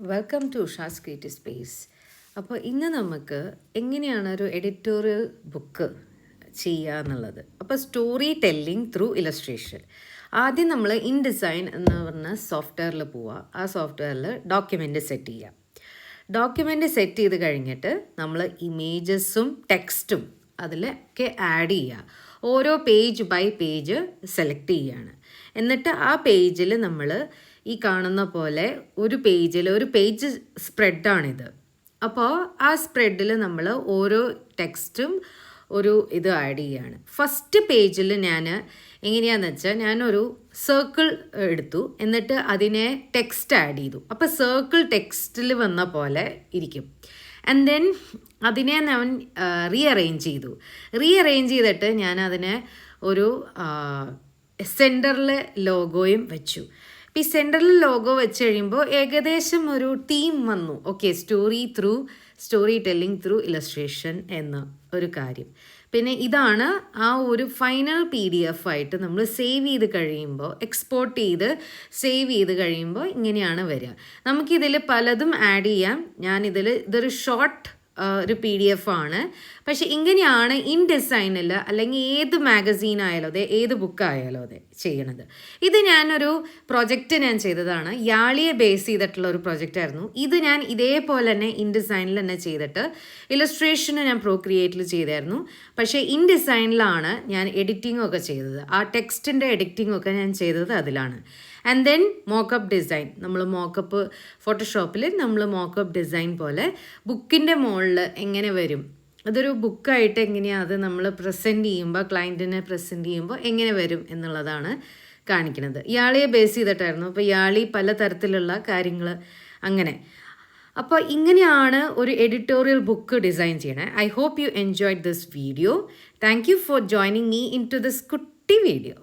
Welcome to Usha's creative space. അപ്പോൾ ഇന്ന് നമുക്ക് എങ്ങനെയാണ് ഒരു എഡിറ്റോറിയൽ ബുക്ക് ചെയ്യുക എന്നുള്ളത്. അപ്പോൾ സ്റ്റോറി ടെല്ലിംഗ് ത്രൂ ഇലസ്ട്രേഷൻ. ആദ്യം നമ്മൾ ഇൻഡിസൈൻ എന്ന് പറഞ്ഞ സോഫ്റ്റ്വെയറിൽ പോവുക. ആ സോഫ്റ്റ്വെയറിൽ ഡോക്യുമെൻ്റ് സെറ്റ് ചെയ്യുക. ഡോക്യുമെൻ്റ് സെറ്റ് ചെയ്ത് കഴിഞ്ഞിട്ട് നമ്മൾ ഇമേജസും ടെക്സ്റ്റും അതിലൊക്കെ ആഡ് ചെയ്യുക. ഓരോ പേജ് ബൈ പേജ് സെലക്ട് ചെയ്യുകയാണ്. എന്നിട്ട് ആ പേജിൽ നമ്മൾ ഈ കാണുന്ന പോലെ ഒരു പേജ് സ്പ്രെഡാണിത്. അപ്പോൾ ആ സ്പ്രെഡിൽ നമ്മൾ ഓരോ ടെക്സ്റ്റും ഇത് ആഡ് ചെയ്യുകയാണ്. ഫസ്റ്റ് പേജിൽ ഞാൻ എങ്ങനെയാണെന്ന് വെച്ചാൽ ഞാനൊരു സർക്കിൾ എടുത്തു, എന്നിട്ട് അതിനെ ടെക്സ്റ്റ് ആഡ് ചെയ്തു. അപ്പോൾ സർക്കിൾ ടെക്സ്റ്റിൽ വന്ന പോലെ ഇരിക്കും. ആൻഡ് ദെൻ അതിനെ ഞാൻ റീഅറേഞ്ച് ചെയ്തിട്ട് ഞാൻ അതിനെ ഒരു സെൻറ്ററിൽ ലോഗോയും വെച്ചു. അപ്പോൾ ഈ സെൻറ്ററിൽ ലോഗോ വെച്ച് കഴിയുമ്പോൾ ഏകദേശം ഒരു തീം വന്നു. Okay, story telling through illustration എന്ന ഒരു കാര്യം. പിന്നെ ഇതാണ് ആ ഒരു ഫൈനൽ PDF ആയിട്ട് നമ്മൾ സേവ് ചെയ്ത് കഴിയുമ്പോൾ, എക്സ്പോർട്ട് ചെയ്ത് സേവ് ചെയ്ത് കഴിയുമ്പോൾ ഇങ്ങനെയാണ് വരിക. നമുക്കിതിൽ പലതും ആഡ് ചെയ്യാം. ഇതൊരു ഷോർട്ട് ഒരു PDF ആണ്. പക്ഷെ ഇങ്ങനെയാണ് ഇൻഡിസൈനിൽ അല്ലെങ്കിൽ ഏത് മാഗസീൻ ആയാലും അതെ, ഏത് ബുക്കായാലും അതെ ചെയ്യണത്. ഇത് ഞാനൊരു പ്രൊജക്റ്റ് ചെയ്തതാണ്. യാളിയെ ബേസ് ചെയ്തിട്ടുള്ള ഒരു പ്രൊജക്റ്റായിരുന്നു ഇത്. ഞാൻ ഇതേപോലെ തന്നെ ഇൻഡിസൈനിൽ തന്നെ ചെയ്തിട്ട് ഇലസ്ട്രേഷന് ഞാൻ പ്രോക്രിയേറ്റിൽ ചെയ്തായിരുന്നു. പക്ഷേ ഇൻഡിസൈനിലാണ് ഞാൻ എഡിറ്റിംഗ് ഒക്കെ ചെയ്തത്. ആ ടെക്സ്റ്റിൻ്റെ എഡിറ്റിംഗ് ഒക്കെ ഞാൻ ചെയ്തത് അതിലാണ്. ആൻഡ് ദെൻ മോക്കപ്പ് ഡിസൈൻ, നമ്മൾ ഫോട്ടോഷോപ്പിൽ നമ്മൾ മോക്കപ്പ് ഡിസൈൻ പോലെ ബുക്കിൻ്റെ മുകളിൽ എങ്ങനെ വരും, അതൊരു ബുക്കായിട്ട് എങ്ങനെയാണ് അത് നമ്മൾ പ്രസൻറ്റ് ചെയ്യുമ്പോൾ, ക്ലയൻറ്റിനെ പ്രസൻറ്റ് ചെയ്യുമ്പോൾ എങ്ങനെ വരും എന്നുള്ളതാണ് കാണിക്കുന്നത്. യാളിയെ ബേസ് ചെയ്തിട്ടായിരുന്നു. അപ്പോൾ യാളി പലതരത്തിലുള്ള കാര്യങ്ങൾ അങ്ങനെ. അപ്പോൾ ഇങ്ങനെയാണ് ഒരു എഡിറ്റോറിയൽ ബുക്ക് ഡിസൈൻ ചെയ്യണേ. I hope you enjoyed this video. Thank you for joining me in to this കുട്ടി വീഡിയോ.